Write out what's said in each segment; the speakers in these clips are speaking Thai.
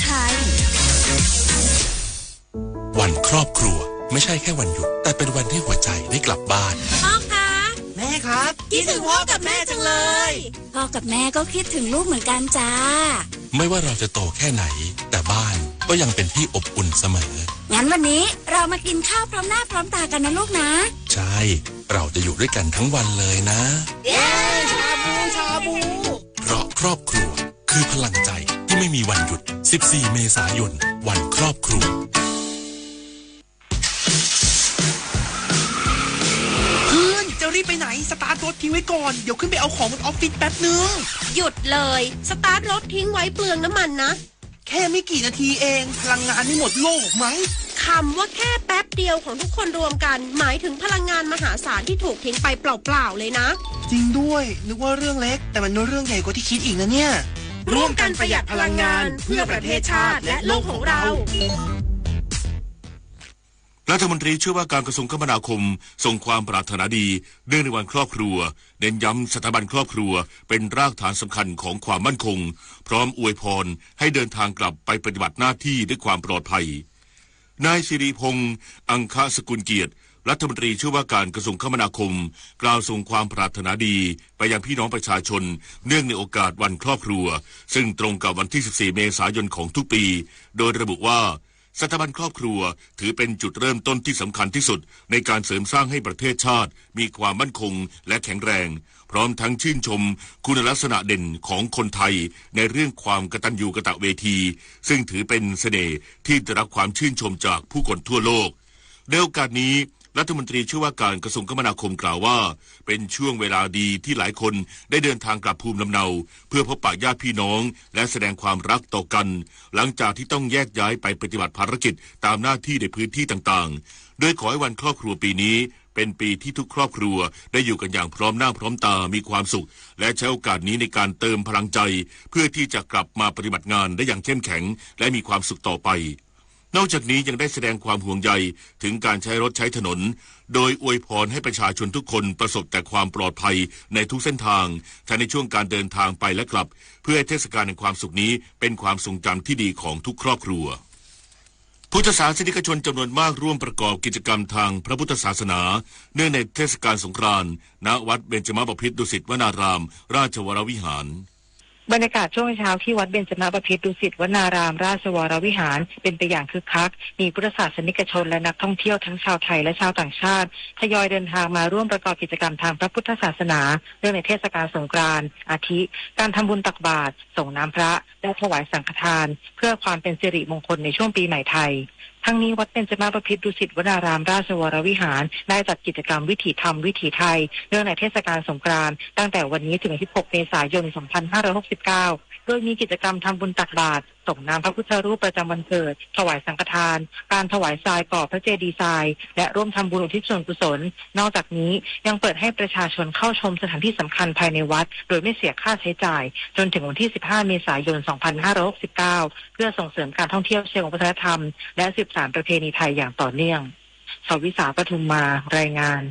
ไทยวันครอบครัวไม่ใช่แค่วันหยุดแต่เป็นวันที่หัวใจได้กลับบ้านพ่อคะแม่ครับคิดถึงพ่อกับแม่จังเลยพ่อกับแม่ก็คิดถึงลูกเหมือนกันจ้าไม่ว่าเราจะโตแค่ไหนแต่บ้านก็ยังเป็นที่อบอุ่นเสมองั้นวันนี้เรามากินข้าวพร้อมหน้าพร้อมตากันนะลูกนะใช่เราจะอยู่ด้วยกันทั้งวันเลยนะเย้ชาบูเพราะครอบครัวคือพลังใจที่ไม่มีวันหยุด14 เมษายนวันครอบครัวจะรีบไปไหนสตาร์ทรถทิ้งไว้ก่อนเดี๋ยวขึ้นไปเอาของบนออฟฟิศแป๊บนึงหยุดเลยสตาร์ทรถทิ้งไว้เปลืองน้ำมันนะแค่ไม่กี่นาทีเองพลังงานไม่หมดโลกไหมคำว่าแค่แป๊บเดียวของทุกคนรวมกันหมายถึงพลังงานมหาศาลที่ถูกทิ้งไปเปล่าๆเลยนะจริงด้วยนึกว่าเรื่องเล็กแต่มันเรื่องใหญ่กว่าที่คิดอีกนะเนี่ยร่วมกันประหยัดพลังงานเพื่อประเทศชาติและโลกของเรารัฐมนตรีช่วยว่าการกระทรวงคมนาคมส่งความปรารถนาดีเนื่องในวันครอบครัวเน้นย้ำสถาบันครอบครัวเป็นรากฐานสำคัญของความมั่นคงพร้อมอวยพรให้เดินทางกลับไปปฏิบัติหน้าที่ด้วยความปลอดภัยนายสิริพงษ์อังคสกุลเกียรติรัฐมนตรีช่วยว่าการกระทรวงคมนาคมกล่าวส่งความปรารถนาดีไปยังพี่น้องประชาชนเนื่องในโอกาสวันครอบครัวซึ่งตรงกับวันที่14 เมษายนของทุกปีโดยระบุว่าสถาบันครอบครัวถือเป็นจุดเริ่มต้นที่สำคัญที่สุดในการเสริมสร้างให้ประเทศชาติมีความมั่นคงและแข็งแรงพร้อมทั้งชื่นชมคุณลักษณะเด่นของคนไทยในเรื่องความกตัญญูกตเวทีซึ่งถือเป็นเสน่ห์ที่ได้รับความชื่นชมจากผู้คนทั่วโลกในโอกาสนี้รัฐมนตรีช่วยว่าการกระทรวงคมนาคมกล่าวว่าเป็นช่วงเวลาดีที่หลายคนได้เดินทางกลับภูมิลำเนาเพื่อพบปะญาติพี่น้องและแสดงความรักต่อกันหลังจากที่ต้องแยกย้ายไปปฏิบัติภารกิจตามหน้าที่ในพื้นที่ต่างๆโดยขอให้วันครอบครัวปีนี้เป็นปีที่ทุกครอบครัวได้อยู่กันอย่างพร้อมหน้าพร้อมตามีความสุขและใช้โอกาสนี้ในการเติมพลังใจเพื่อที่จะกลับมาปฏิบัติงานได้อย่างเข้มแข็งและมีความสุขต่อไปนอกจากนี้ยังได้แสดงความห่วงใยถึงการใช้รถใช้ถนนโดยอวยพรให้ประชาชนทุกคนประสบแต่ความปลอดภัยในทุกเส้นทางทั้งในช่วงการเดินทางไปและกลับเพื่อให้เทศกาลแห่งความสุขนี้เป็นความทรงจำที่ดีของทุกครอบครัวพุทธศาสนิกชนจำนวนมากร่วมประกอบกิจกรรมทางพระพุทธศาสนาเนื่องในเทศกาลสงกรานต์ณวัดเบญจมาบพิตรดุสิตวนารามราชวรวิหารบรรยากาศช่วงเช้าที่วัดเบญจมาบพิตรดุสิตวนารามราชวรวิหารเป็นไปอย่างคึกคักมีพุทธศาสนิกชนและนักท่องเที่ยวทั้งชาวไทยและชาวต่างชาติทยอยเดินทางมาร่วมประกอบกิจกรรมทางพระพุทธศาสนาเนื่องในเทศกาลสงกรานต์อาทิการทำบุญตักบาตรส่งน้ำพระและถวายสังฆทานเพื่อความเป็นสิริมงคลในช่วงปีใหม่ไทยทั้งนี้วัดเบญจมาบพิตรดุสิตวนารามราชวรวิหารได้จัดกิจกรรมวิถีธรรมวิถีไทยเนื่องในเทศกาลสงกรานต์ตั้งแต่วันนี้ถึง16 เมษายน 2569โดยมีกิจกรรมทำบุญตักบาตรส่งน้ำพระพุทธรูปประจำวันเกิดถวายสังฆทานการถวายทรายก่อพระเจดีย์ทรายและร่วมทำบุญอุทิศส่วนกุศลนอกจากนี้ยังเปิดให้ประชาชนเข้าชมสถานที่สำคัญภายในวัดโดยไม่เสียค่าใช้จ่ายจนถึงวันที่15 เมษายน 2569เพื่อส่งเสริมการท่องเที่ยวเชิงวัฒนธรรมและสืบสานประเพณีไทยอย่างต่อเนื่องสวิสา ปทุมมารายงาน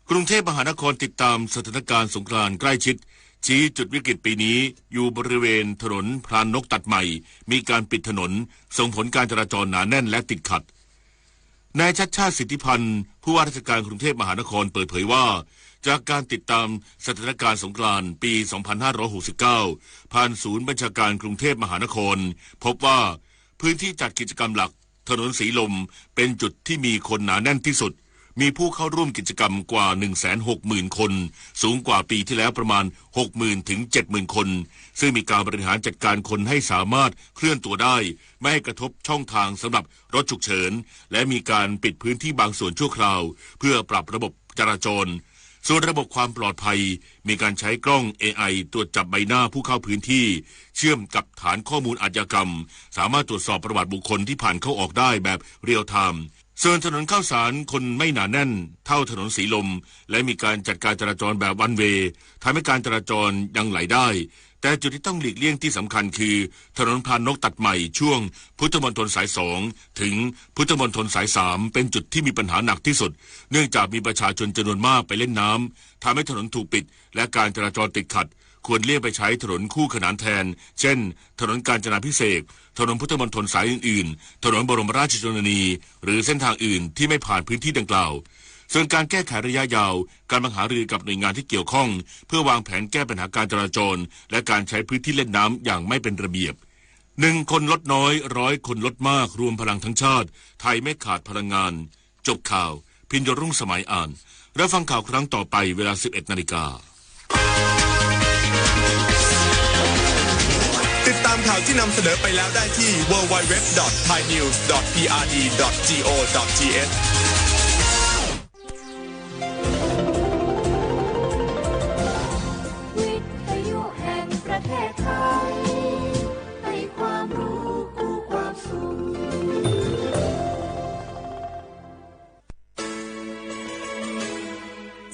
กรุงเทพมหานครติดตามสถานการณ์สงกรานต์ใกล้ชิดชี้จุดวิกฤตปีนี้อยู่บริเวณถนนพรานนกตัดใหม่มีการปิดถนนส่งผลการจราจรหนาแน่นและติดขัดนายชัชชาติสิทธิพันธ์ผู้ว่าราชการกรุงเทพมหานครเปิดเผยว่าจากการติดตามสถานการณ์สงกรานต์ปี 2569 ผ่านศูนย์บัญชาการกรุงเทพมหานครพบว่าพื้นที่จัดกิจกรรมหลักถนนสีลมเป็นจุดที่มีคนหนาแน่นที่สุดมีผู้เข้าร่วมกิจกรรมกว่า 160,000 คนสูงกว่าปีที่แล้วประมาณ 60,000 ถึง 70,000 คนซึ่งมีการบริหารจัดการคนให้สามารถเคลื่อนตัวได้ไม่ให้กระทบช่องทางสำหรับรถฉุกเฉินและมีการปิดพื้นที่บางส่วนชั่วคราวเพื่อปรับระบบจราจรส่วนระบบความปลอดภัยมีการใช้กล้อง AI ตรวจจับใบหน้าผู้เข้าพื้นที่เชื่อมกับฐานข้อมูลอาชญากรรมสามารถตรวจสอบประวัติบุคคลที่ผ่านเข้าออกได้แบบเรียลไทม์ส่วนถนนข้าวสารคนไม่หนาแน่นเท่าถนนสีลมและมีการจัดการจราจรแบบวันเวย์ทำให้การจราจรยังไหลได้แต่จุดที่ต้องหลีกเลี่ยงที่สำคัญคือถนนพรานนกตัดใหม่ช่วงพุทธมณฑลสาย2ถึงพุทธมณฑลสาย3เป็นจุดที่มีปัญหาหนักที่สุดเนื่องจากมีประชาชนจำนวนมากไปเล่นน้ำทำให้ถนนถูกปิดและการจราจรติดขัด ควรเลี่ยงไปใช้ถนนคู่ขนานแทนเช่นถนนกาญจนาภิเษกถนนพุทธมณฑลสายอื่นๆถนนบรมราชชนนีหรือเส้นทางอื่นที่ไม่ผ่านพื้นที่ดังกล่าวส่วนการแก้ไขระยะยาวการหารือกับหน่วยงานที่เกี่ยวข้องเพื่อวางแผนแก้ปัญหาการจราจรและการใช้พื้นที่เล่นน้ำอย่างไม่เป็นระเบียบ1 คนลดน้อย100 คนลดมากรวมพลังทั้งชาติไทยไม่ขาดพลังงานจบข่าวพิญญรุ่งสมัยอ่านและฟังข่าวครั้งต่อไปเวลา 11 นาฬิกาติดตามข่าวที่นำเสนอไปแล้วได้ที่ www.thainews.prd.go.thวิทยุแห่งประเทศไทยให้ความรู้คู่ความสุข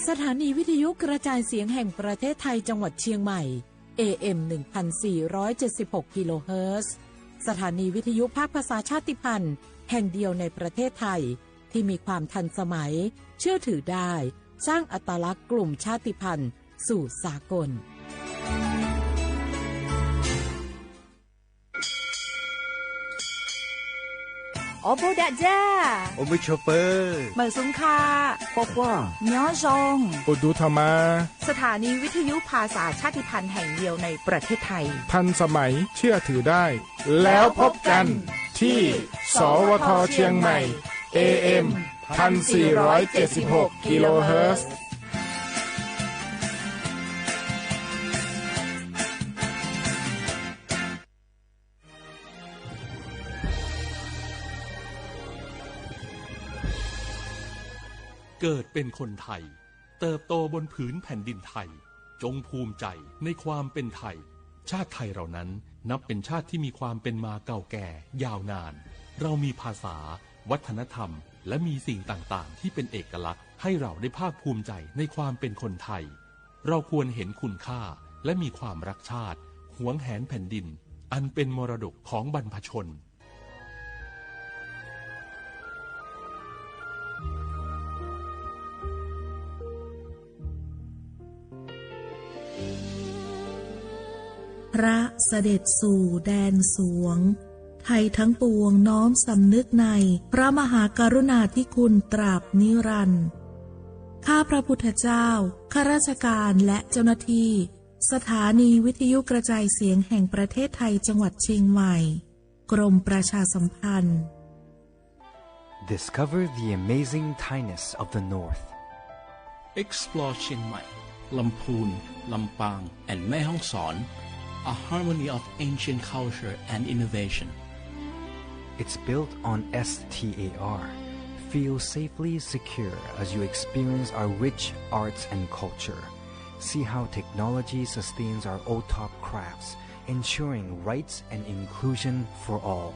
สถานีวิทยุกระจายเสียงแห่งประเทศไทยจังหวัดเชียงใหม่ AM 1476 กิโลเฮิรตซ์สถานีวิทยุภาคภาษาชาติพันธุ์แห่งเดียวในประเทศไทยที่มีความทันสมัยเชื่อถือได้สร้างอัตลักษณ์กลุ่มชาติพันธุ์สู่สากลโอโบดะจ้าโอมิโชเปอร์เหมอซุงคาปอกว่าย้อซงโอดูธรรมาสถานีวิทยุภาษาชาติพันธุ์แห่งเดียวในประเทศไทยทันสมัยเชื่อถือได้แล้วพบกันที่สวทเชียงใหม่ AM 1476 กิโลเฮิรตซ์เกิดเป็นคนไทยเติบโตบนผืนแผ่นดินไทยจงภูมิใจในความเป็นไทยชาติไทยเรานั้นนับเป็นชาติที่มีความเป็นมาเก่าแก่ยาวนานเรามีภาษาวัฒนธรรมและมีสิ่งต่างๆที่เป็นเอกลักษณ์ให้เราได้ภาคภูมิใจในความเป็นคนไทยเราควรเห็นคุณค่าและมีความรักชาติหวงแหนแผ่นดินอันเป็นมรดกของบรรพชนพระเสด็จสู่แดนสวงไทยทั้งปวงน้อมสำนึกในพระมหากรุณาธิคุณตราบนิรันดร์ข้าพระพุทธเจ้าข้าราชการและเจ้าหน้าที่สถานีวิทยุกระจายเสียงแห่งประเทศไทยจังหวัดเชียงใหม่กรมประชาสัมพันธ์ Discover the amazing Thainess of the North Explore Chiang Mai, Lamphun, Lampang and Mae Hong Son A harmony of ancient culture and innovation. It's built on STAR. Feel safely secure as you experience our rich arts and culture. See how technology sustains our OTOP crafts, ensuring rights and inclusion for all.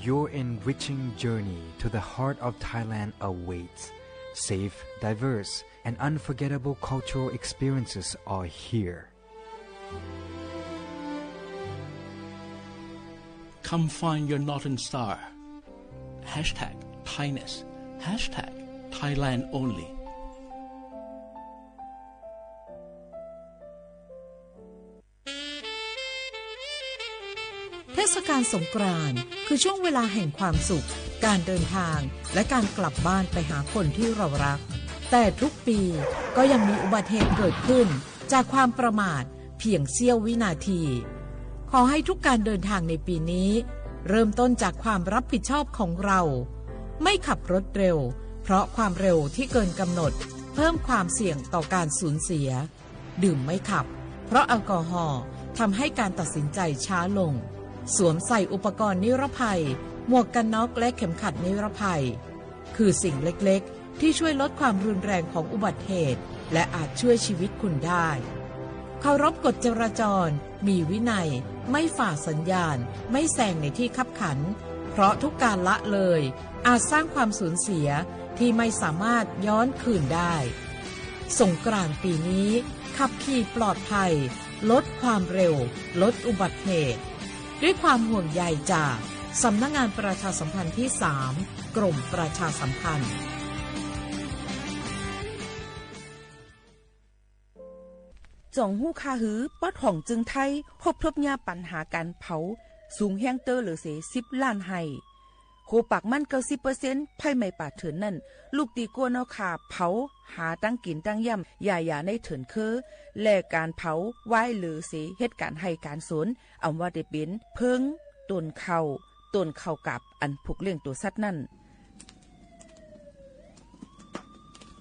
Your enriching journey to the heart of Thailand awaits. Safe, diverse, and unforgettable cultural experiences are here.Come find your Northern Star. #Thainess. #Thailand only. เทศกาลสงกรานต์คือช่วงเวลาแห่งความสุขการเดินทางและการกลับบ้านไปหาคนที่เรารักแต่ทุกปีก็ยังมีอุบัติเหตุเกิดขึ้นจากความประมาทเพียงเสี้ยววินาทีขอให้ทุกการเดินทางในปีนี้เริ่มต้นจากความรับผิดชอบของเราไม่ขับรถเร็วเพราะความเร็วที่เกินกำหนดเพิ่มความเสี่ยงต่อการสูญเสียดื่มไม่ขับเพราะแอลกอฮอล์ทำให้การตัดสินใจช้าลงสวมใส่อุปกรณ์นิรภัยหมวกกันน็อกและเข็มขัดนิรภัยคือสิ่งเล็กๆที่ช่วยลดความรุนแรงของอุบัติเหตุและอาจช่วยชีวิตคุณได้เคารพกฎจราจรมีวินัยไม่ฝ่าสัญญาณไม่แซงในที่คับขันเพราะทุกการละเลยอาจสร้างความสูญเสียที่ไม่สามารถย้อนคืนได้สงกรานต์ปีนี้ขับขี่ปลอดภัยลดความเร็วลดอุบัติเหตุด้วยความห่วงใยจากสำนักงานประชาสัมพันธ์ที่ 3 กรมประชาสัมพันธ์ จ่องหู้คาหือปอดห่องจึงไทยพบทบยาปัญหาการเผาสูงแห้งเตอร์หรือเส10 ล้านให้โคปากมัน90%ไผ่ไม่ป่าเถินนั่นลูกตีกัวเนาขาเผาหาตั้งกินตั้งย่ำอย่าในเถินคือและการเผาไหว้หรือเสเหตุการณ์ให้การสนอำว่าได้เป็นเพิงต้นเข้ากับอันผูกเลี้ยงตัวสัตว์นั่น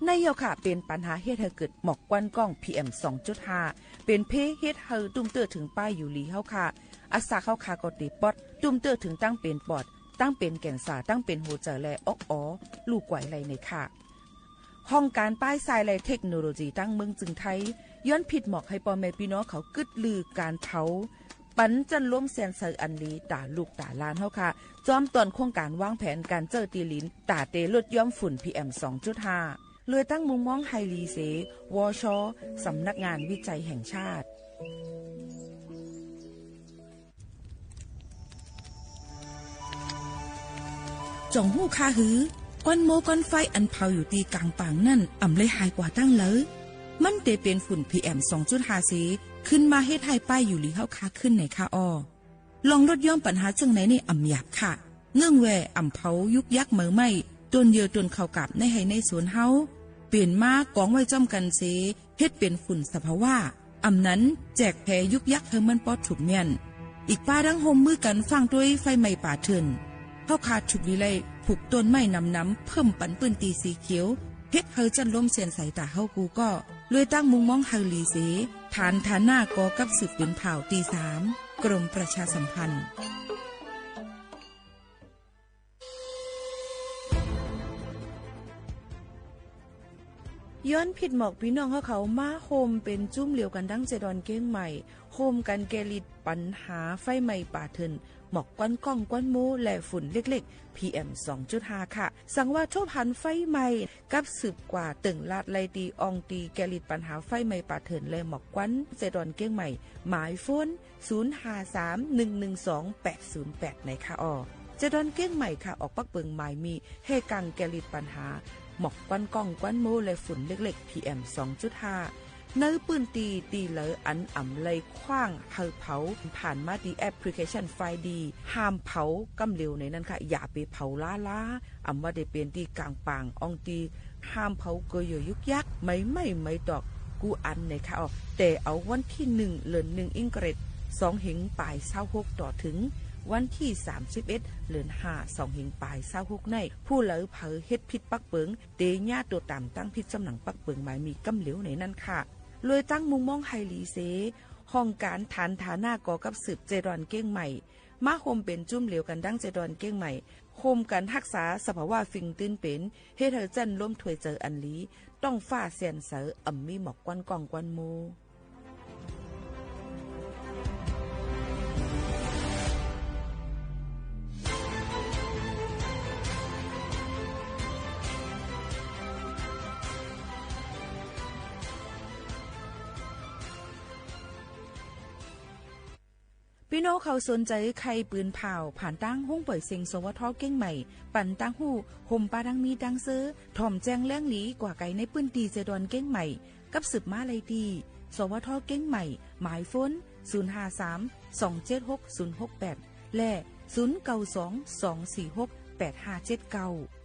ในเยาค่ะเป็นปัญหาเฮ็ดให้เกิดหมอกควันกล้อง PM 2.5 เป็นเพเฮ็ดให้ตุ้มเตื้อถึงป้ายอยู่หลีเฮาค่ะอาสาเข้าคาก็ติปอดตุ้มเตื้อถึงตั้งเป็นปอดตั้งเป็นแก่นสาตั้งเป็นหัวใจและลูกไหวไหลในค่ะห้องการป้ายทรายและเทคโนโลยีตั้งเมืองจึงไทยย้อนผิดหมอกให้พ่อแม่พี่น้องเขากึดลือการเผาปันจันล้มแสนเซอร์อันลีตาลูกตาลานเฮาค่ะจอมตอนโครงการวางแผนการเจอตีลินตาเตลดย่อมฝุ่น PM 2.5 เลยตั้งมุมมองไฮรีเสวชสำนักงานวิจัยแห่งชาติจ่องหู้คาหือก้อนโมก้อนไฟอันเผาอยู่ตีกลางป่างนั่นอ่ำเลยหายกว่าตั้งเลยมันเตเป็นฝุ่น PM 2.5 เสขึ้นมาเฮ็ดให้ป้ายอยู่หลีเฮาคาขึ้นในค่าอ้อลองลดย่อมปัญหาจังไหนในอ่ำหยาบค่ะเนื่องแวอ่ำเผายุกยักเหมือไม่ต้นเยือต้นเข้ากับในให้ในสวนเฮาเปลี่ยนมากองไว้จ้อมกันเสเฮ็ดเป็นฝุ่นสภาวะอ่ำนั้นแจกแผ่ยุกยักเฮมันปอดถูกเมียนอีกป้าดังโฮมมือกันฟังด้วยไฟไหม้ป่าเถินเฮาขาดฉุกวิไลผูกต้นไม้น้ำเพิ่มปันปืนตีสีเขียวเฮ็ดเฮาจันล้มเสียนใส่ตาเฮากูก็เลยตั้งมุงมองเฮาลีเสฐานหน้ากอกับสืบเป็นเผ่าตี3กรมประชาสัมพันธ์ย้อนผิดหมอกพี่น้องเขามาโฮมเป็นจุ้มเหลียวกันดั้งเจดอนเก้งใหม่โฮมกันแกลิดปัญหาไฟไหม้ป่าเถินหมอกก้อนก้องก้อนโมและฝุ่นเล็กๆ PM 2.5 ค่ะสั่งว่าโชพันไฟไหม้กับสืบกว่าตึงลาดไลตีอองตีแกลิดปัญหาไฟไหม้ป่าเถินและหมอกก้อนเจดอนเก้งใหม่หมายโฟน 0531128808 ในค่ะเจดอนเก้งใหม่ค่ะออกปักเบิงหมายมีให้กังแกลิดปัญหาหมอกควันก้องควันโมและฝุ่นเล็กๆ PM 2.5 เนื้อปืนตีเหลออันอ่ำเลยคว้างเฮาเผาผ่านมาดีแอปพลิเคชันไฟดีห้ามเผากำเร็วในนั้นค่ะอย่าไปเผาล้าอ่ำว่าได้เป็นตีกลางปางอองตีห้ามเผาเกยยุกยักไม่ตอกกูอันในค่ะแต่เอาวันที่1เดือน1อิงเกรด2 หิงปลาย26ต่อถึงวันที่31เดือน5 2 หิงปลาย26ในผู้เหลอเผอเฮ็ดพิษปักเปิงเตญ่าตัวต่ำตั้งพิษจำหนังปักเปิงหมายมีกำเหลวในนั้นค่ะเลยตั้งมุมมองไฮลีเซห้องการฐานฐาหน้ากอกับสืบเจดอนเก้งใหม่มาโฮมเป็นจุ่มเหลวกันดั้งเจดอนเก้งใหม่โฮมกันรักษาสภาวะฟิงตื้นเป็นเฮ็ดให้จันล้มถวยเจออันลีต้องฟ้าเสียนเสออ่ำมีหมอกควันกองควันโมพี่น้องเขาสนใจใครปืนเผาผ่านตั้งห้องปล่อยเสียงสวทเก้งใหม่ปั่นตั้งหูห่มปลาดังมีดังซื้อถ่อมแจ้งแล้งหลีกว่าไก่ในปืนตีเจดอนเก้งใหม่กับสืบมาเลยดีสวทเก้งใหม่หมายโฟน 053-276-068 และ 092-246-8579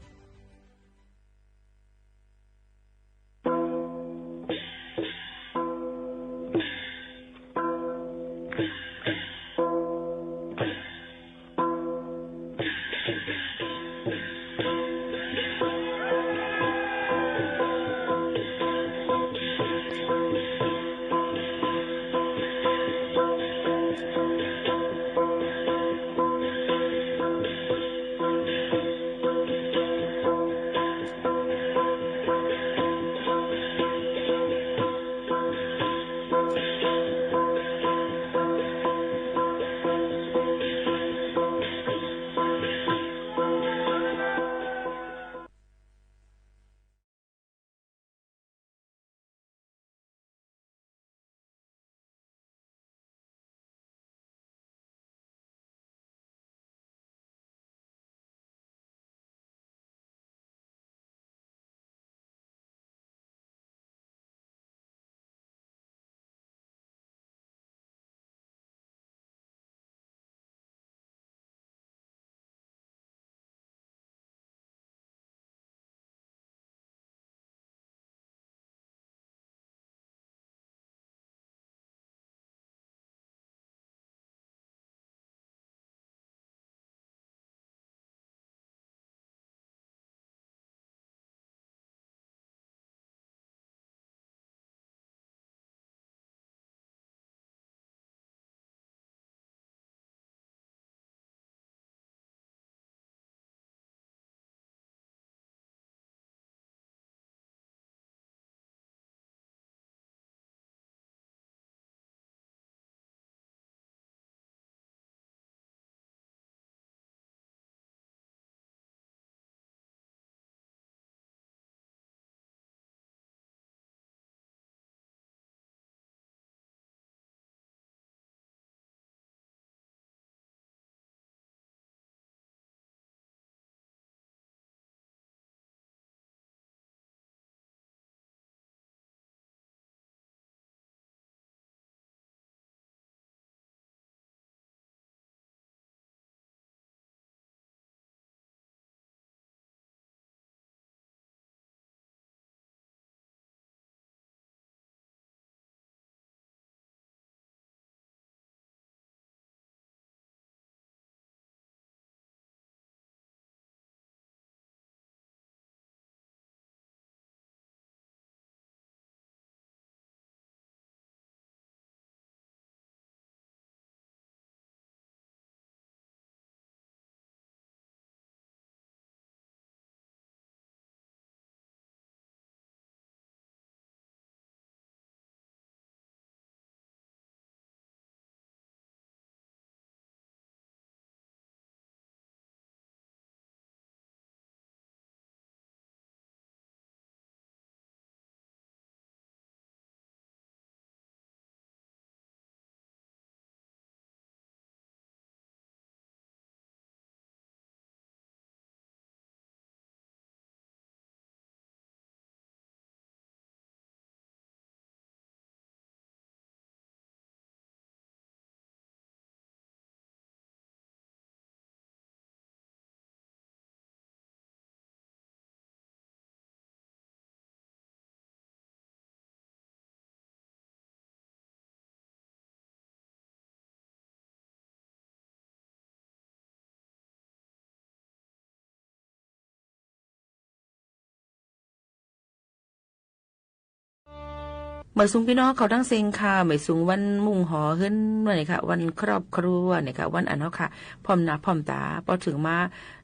เหมยสูงพี่น้องเขาตั้งเซงค่ะเหมยสูงวันมุ่งหอขึ้นวันนี้ค่ะวันครอบครัวเนี่ยค่ะวันอันเนาะค่ะพร้อมหน้าพร้อมตาพอถึงมา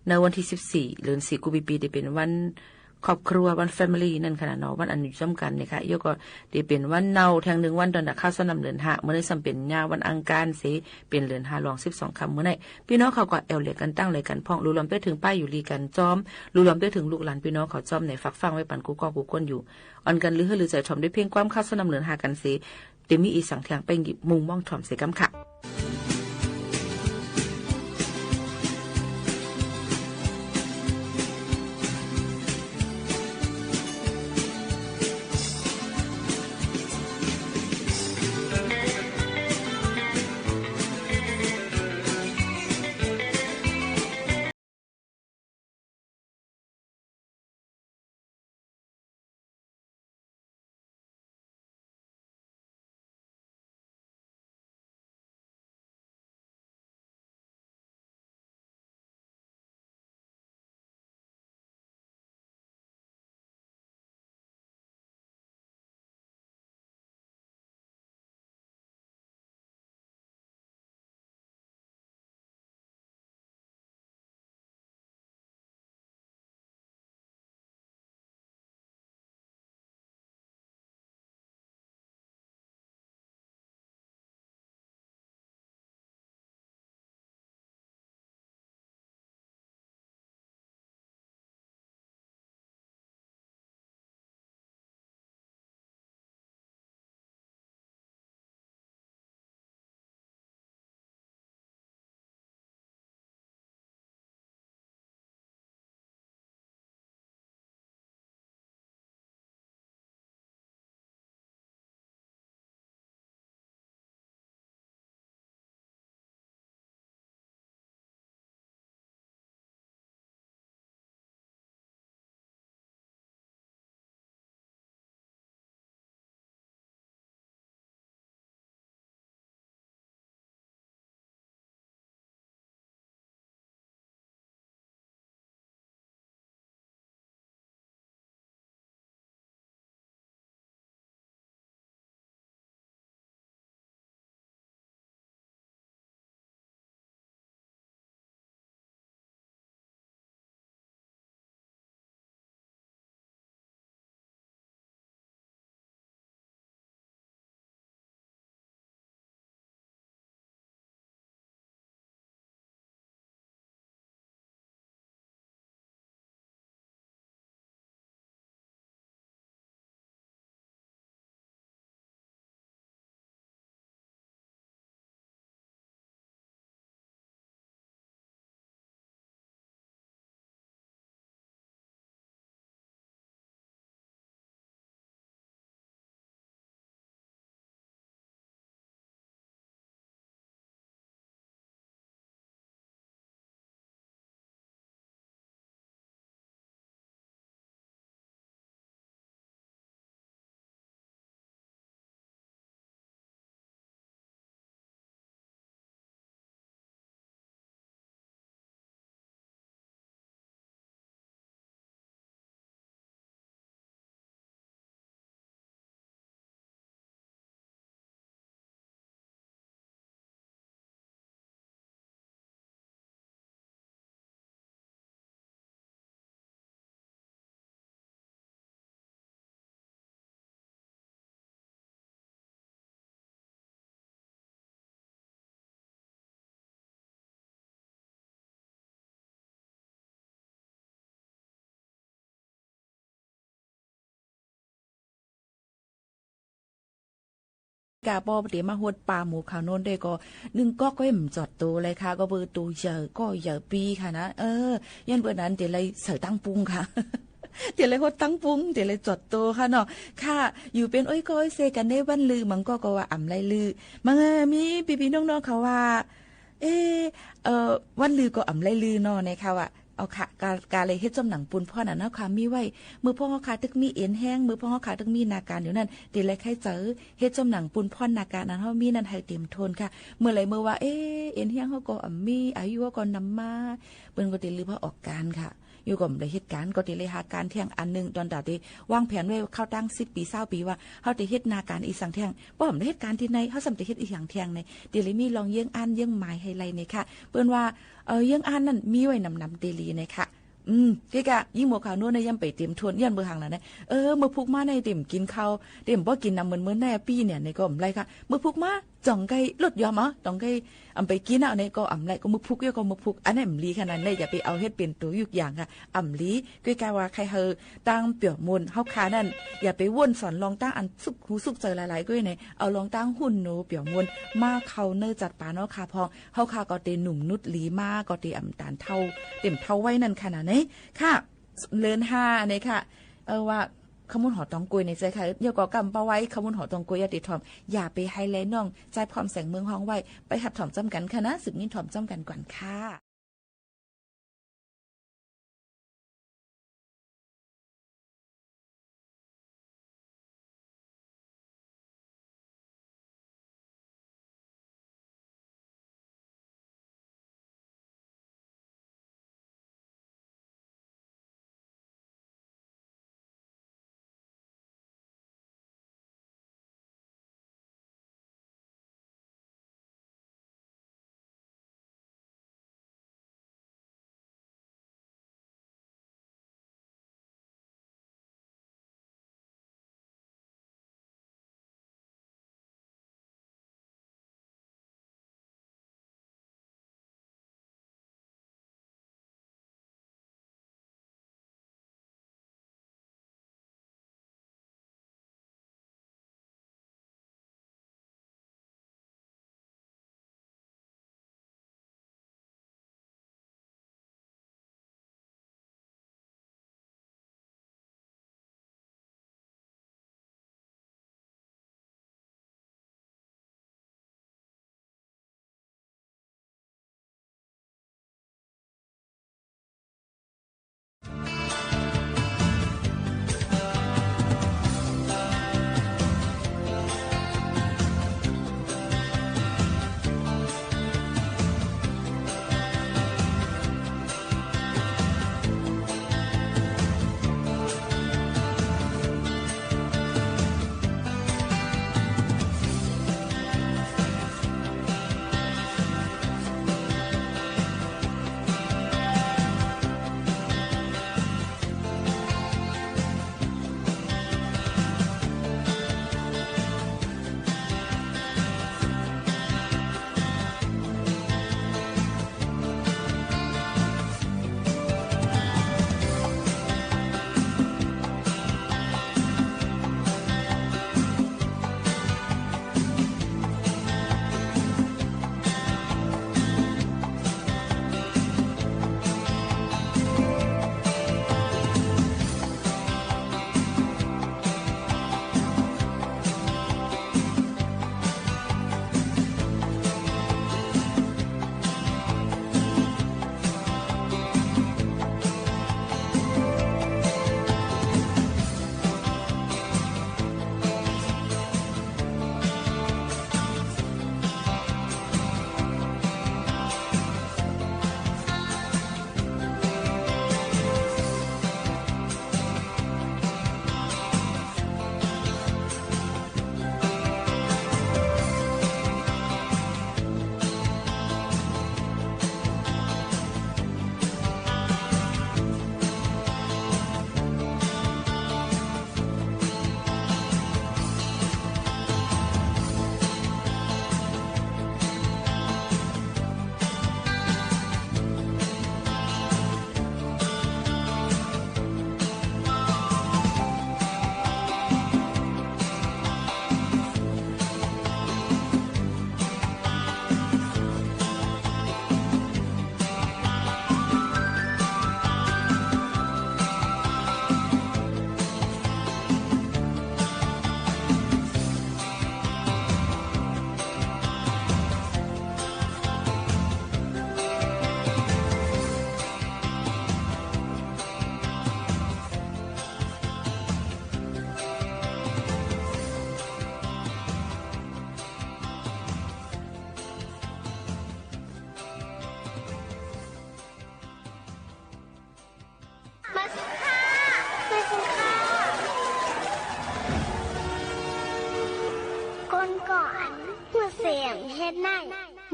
ในวันที่14เดือน4กุมภาพันธ์ได้เป็นวันครอบครัววัน family นั่นขนาดเนาะวันอันอยู่ซ้ำกันเนี่ยค่ะยกก็ได้เป็นวันเนาแทง1วันตอนข้าวสนำเดือน5เมื่อได้สำเป็นยาวันอังคารสิเป็นเดือน5รอง12ค่ำมื้อไหนพี่น้องเขาก็แอวเลียกันตั้งเลยกันพ้องรู้ลำไปถึงป้ายอยู่ลีกันจอมรู้ลำไปถึงลูกหลานพี่น้องเขาจอมในฝักฟังไว้ปั่นกูก็กูก้นอยู่อ่อนกันหรือใจถ่อมด้วยเพียงความข้าวสนำเดือน5กันสิเดี๋ยวมีอีสังเทียงไปมุงมองถ่อมเสกำค่ะกาบอเดี๋ยวมาหดปลาหมูขาวโน้นได้ก็1ก๊อกก็จอดตัวเลยค่ะก็เบอร์ตัวเยอะก็เยอะปีค่ะนะยันเบอร์นั้นเดี๋ยวเลยเสิร์ตั้งปรุงค่ะเดี๋ยวเลยหดตั้งปรุงเดี๋ยวเลยจอดตัวค่ะเนาะค่ะอยู่เป็นอ้อยก้อยเซกันในวันลือมันก็ว่าอ่ำไรลือมันมีพี่ๆน้องๆเขาว่าวันลือก็อ่ำไรลือเนาะนะคะว่าเอาค่ะการเลยเฮ็ดจำหนังปูนพ่อน่ะเนาะค่ะมีไว้มือพ่อเฮาค่ะตึกมีเอ็นแห้งมือพ่อเฮาค่ะตึกมีนาการอยู่นั่นเดี๋ยวเลยใครเจอเฮ็ดจำหนังปูนพ่อนาการนั้นเฮามีนั่นให้เต็มทนค่ะเมื่อไหร่เมื่อว่าเอ็นแห้งเฮาก็มีอายุก็นำมาเปิ้นก็ได้ลือว่าออกการค่ะ อยู่กับเหตุการณ์ก็ติเลยหาการเที่ยงอันนึงตอนดาติวางแผนไว้เข้าตั้ง10ปี20ปีว่าเฮาจะเฮ็ดนาการอีสังเที่ยงบ่ผมได้เฮ็ดการที่ไหนเฮาสำจะเฮ็ดอีหยังเที่ยงในเดลิมีลองเยี่ยงอันเยี่ยงหมายให้ไลในค่ะเปิ้นว่าเยี่ยงอันนั่นมีไว้นำเดลีในค่ะที่กะยิ่งหมวกขาวนู่นในย่ำไปเต็มทวนยันเบอร์หังแล้วนะมือพุกมาในเต็มกินข้าวเต็มบ่กินน้ำเหมือนแน่ปี้เนี่ยในก็อำไรค่ะมือพุกมาจ่องไก่ลดยอมต้องไก่อำไปกินเอาในก็อำไรก็มือพุกเยอะก็มือพุกอันนั้นอำลีขนาดนั้นอย่าไปเอาเฮ็ดเป็นตัวยุกอย่างค่ะอำลีก้อยกาว่าใครเฮอตั้งเปี่ยวมูลเฮาคานั่นอย่าไปว่นสอนลองตั้งอันสุกหูสุกเจอหลายๆก้อยในเอาลองตั้งหุ่นหนูเปี่ยวมูลมาเขาเนอจัดปาเนาะค่ะพองเฮาคาก็เตหนุ่มนุดลีมาก็เตอำตาลเท่าเต็มเท่าไว้นั่นขนาดนี้ค่ะเลิน5นี่ค่ะว่าขมุนหอตองกุยในใจค่ะเดี๋ยวก็กำปาไว้ขมุนหอตองกุยอย่าติดถอมอย่าไปไฮไลท์น้องใจพร้อมแสงเมืองห้องไว้ไปหัดถอมจำกันค่ะนะสึกนี้ถอมจำกันก่อนค่ะ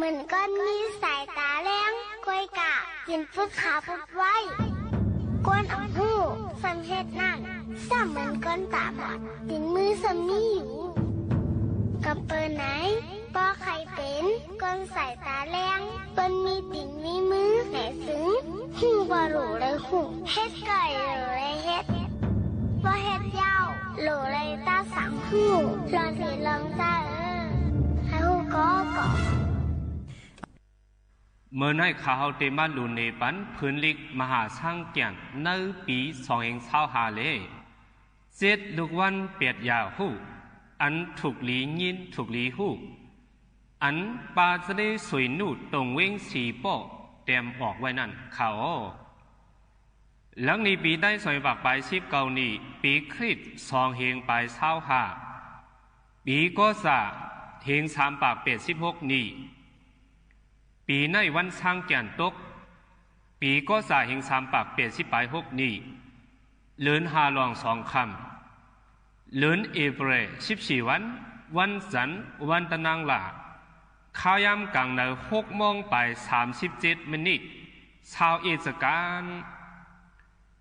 มือนก้อนมีสายตาแรงก้อยกะกินฟุดขาฟุดไว้ก้นอ่ำหูสำเฮ็ดนั่นสำเหมือนก้นตาบอดติงมือสำมีอยู่กับเปินไหนป้อใครเป็นก้นสายตาแรงเปิ้นมีติ่งมีมือแหนซึ้งหูบ่หลูเลยหูเฮ็ดไก่หลูเลยเฮ็ดบ่เฮ็ดยาวหลูเลยตาสังหูลองสิลองจ้าให้หูก็ก่อเมื่อในข่าวเตมาลูเนปันพื้นลิกมหาช่างเกียนในปี2025เลย7ลูกวันเปียดยาวหูอันถูกหลียินถูกหลีหูอันปาจะได้สวยนูตรงเว้งสีโป้เตรียมออกไว้นั่นเขาหลังนี้ปีได้2บากไป10เก่านี้ปีคริสต์2เฮงไป25ปีก็ซาเฮง3ปาก86นี้ปีในวันช่างแก่นตกปีก็สาเฮง3ปาก80ไป6นี้เลือน5ลอง2คำเลือนเอเปร14วันจันทร์วันตะนางหลาข้าวยามกลางใน6โมงไป37มินิชาวเอสการ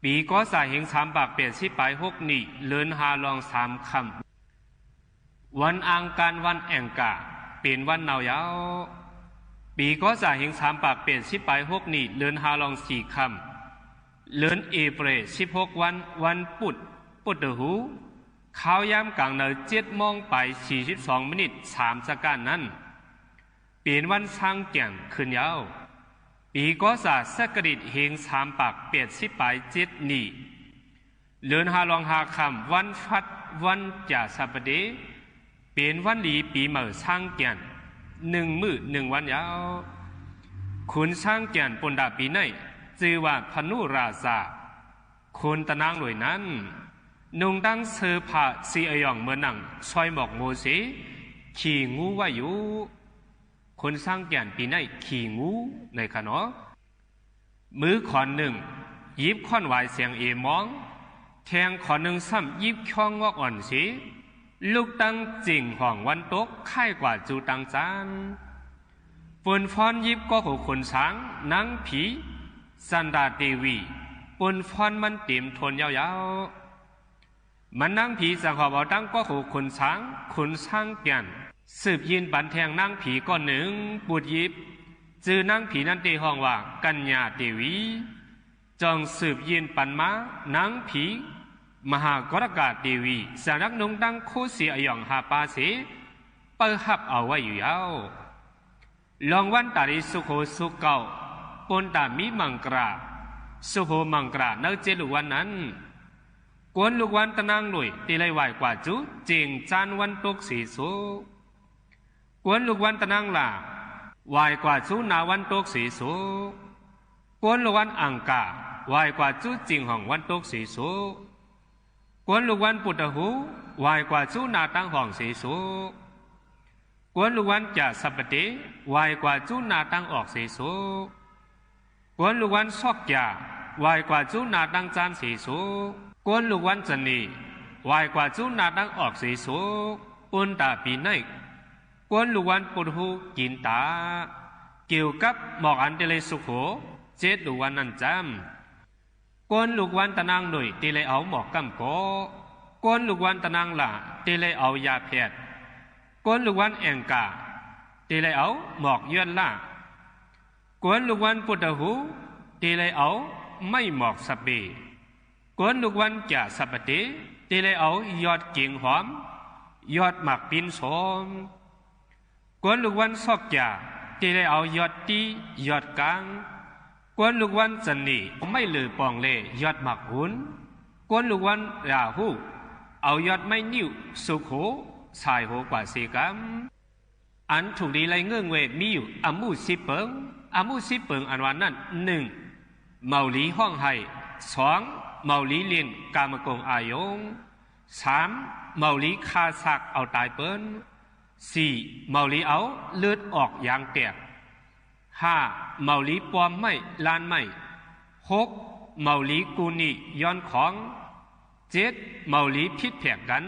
ปีก็สาเฮง3ปาก80ไป6นี้เลือน5ลอง3คำวันอังคารวันแองกาเป็นวันหนาวยาวปีก็จะเห็น3ปาก80ไป6นี้เลือน5ลอง4คำเลือนเอเปร16วันปุดหูข้าวยามกลางใน7โมงไป42มินิ3สกัดนั้นเป็นวันช่างแก่งขึ้นยาวปีก็จะสักกดิดเห็น3ปาก80ไป7นี้เลือน5ลอง5คำวันฟัดวันจ่าสัปเดเป็นวันดีปีใหม่ช่างแก่น1 มื้อ 1 วันยาวคุณช่างแก่นปนดาปีในชื่อว่าพนุราชาคุณตะนางหน่วยนั้นนุ่งดังเสื้อผ้าสีอายองเมื่อนั่งซอยหมอกโมเสขี่งูไว้อยู่คุณช่างแก่นปีในขี่งูในขณะมือขอนหนึ่งยิบค้อนไหวเสียงเอมองแทงขอนหนึ่งซ้ำยิบช่องงอกอ่อนสีลูกตั้งจิ่งห่องวันตกค่ายกว่าจูตังจานฝนฟ้อนยิบก็หูคนช้างนางผีสันดาเทวีปนฟ้อนมันเต็มทนยาวๆมันนางผีสังหอบเอาตั้งก็หูคนช้างเกียนสืบยินบันแทงนางผีก้อนหนึ่งปูดยิบจือนางผีนั้นเตห้องว่ากัญญาเทวีจองสืบยินปันมานางผีมหากรกาเทวีสารักนงดังโคเสียอยองหาปาเสเปิดหับเอาไว้อยู่ยาวลองวันตาริสุโขสุเก่าปนตามีมังกราสุโขมังกราเนื้อเจลูกวันนั้นกวนลูกวันตะนางหน่วยตีเลยไหวกว่าจุเจงจานวันตกสีสุกวนลูกวันตะนางล่าไหวกว่าจุนาวันตกสีสุกวนลูกวันอังกาไหวกว่าจุจิงของวันตกสีสุกวนลูกวันปุตตะหูไหวกว่าจูนาตั้งห้องสีสุกวนลูกวันจ่าสัปเดไหวกว่าจูนาตั้งออกสีสุกวนลูกวันซอกจ่าไหวกว่าจูนาตั้งจานสีสุกวนลูกวันจันนีไหวกว่าจูนาตั้งออกสีสุอุนตาปีนัยกวนลูกวันปุตตะหูกินตาเกี่ยวกับหมอกอันเดเลสุโข7ลูกวันนั้นจำกวนลูกวันตะนางหน่วยตีเลยเอาหมอกกำโกกวนลูกวันตะนางหล่าตีเลยเอายาแพทย์กวนลูกวันแองกาตีเลยเอาหมอกย้อนล่ากวนลูกวันปุตตะหูตีเลยเอาไม่หมอกสเปกวนลูกวันจ่าสัปเดตีเลยเอายอดกิ่งหอมยอดหมากปินสมกวนลูกวันซอกจ่าตีเลยเอายอดตียอดกลางกวนลูกวันจันนี่ไม่ลือปองเล่ยอดหมักหุนกวนลูกวันราหูเอายอดไม่นิ่วสุโขสายโหกว่าสีกำอันถูกดีไรเงื่อนเวมีอยู่อามูสิเปิงอันวันนั้น1เมาลีห้องไห้2เมาลีเลียนกามกงอายง3เมาลีคาสักเอาตายเปิ้น4เมาลีเอาเลือดออกยางแตก5เมาลีปอมไม่ลานไม่6เมาลีกูนี่ย้อนของ7เมาลีพิษแผกกัน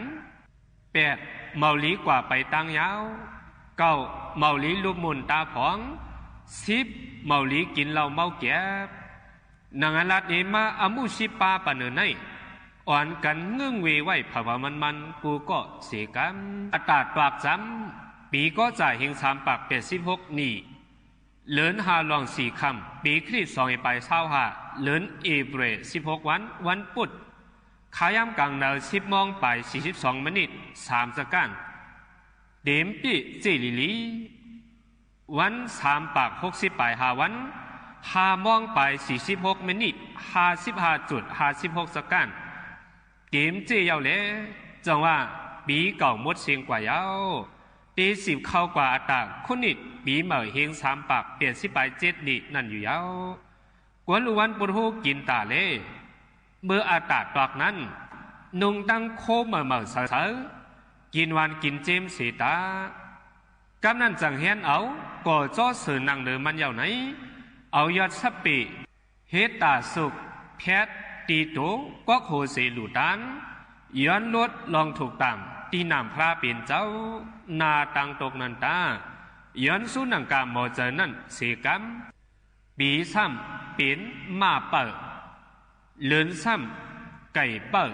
8เมาลีกว่าไปตั้งยาว 9เมาลีลูกมุนตาผอง10เมาลีกินเหล้าเมาแก่นางลัดเอมาอมุชิปาปะเนไนอ่อนกันเงื่องเวไว้ภาวะมันกูก็เสียกันอัตราปากจำปีก็จ่ายเฮง3ปาก86นี่เลิน5ลอง4คำปีคริสต์2ไป25เลินเอเบร16วันพุธขายามกลางเน10 โมงไป42 มินิท3สกันเดมปีเจลิลีวัน3ปาก60ไป5วัน5 โมงไป46 มินิท55.56 สกันเกมเจียวเลยจังว่าปีเก่าหมดเสียงกว่ายาวตี10เข้ากว่าอัตราคุณนิดปีเหม่อเฮง3ปากเปลี่ยน10ไป7นี่นั่นอยู่ยาวกวนลุวันปุถุกินตาเลยเมื่ออัตราตอกนั้นนุงตั้งโคเหม่อเสือกินวันกินเจมสีตากำนั้นจังเฮียนเอาก่อจ้อสื่อนังเดิมมันยาวไหนเอายอดสับปีเฮตาสุกแพทตีโตก็โคเสลูตันย้อนลดลองถูกต่ำตีนำพระเป็นเจ้านาตังตกนันตาย้อนสู้นังกามโมเจนั่นเสกัมปีซ้ำเป็นมาเปิดเลือนซ้ำไก่เปิด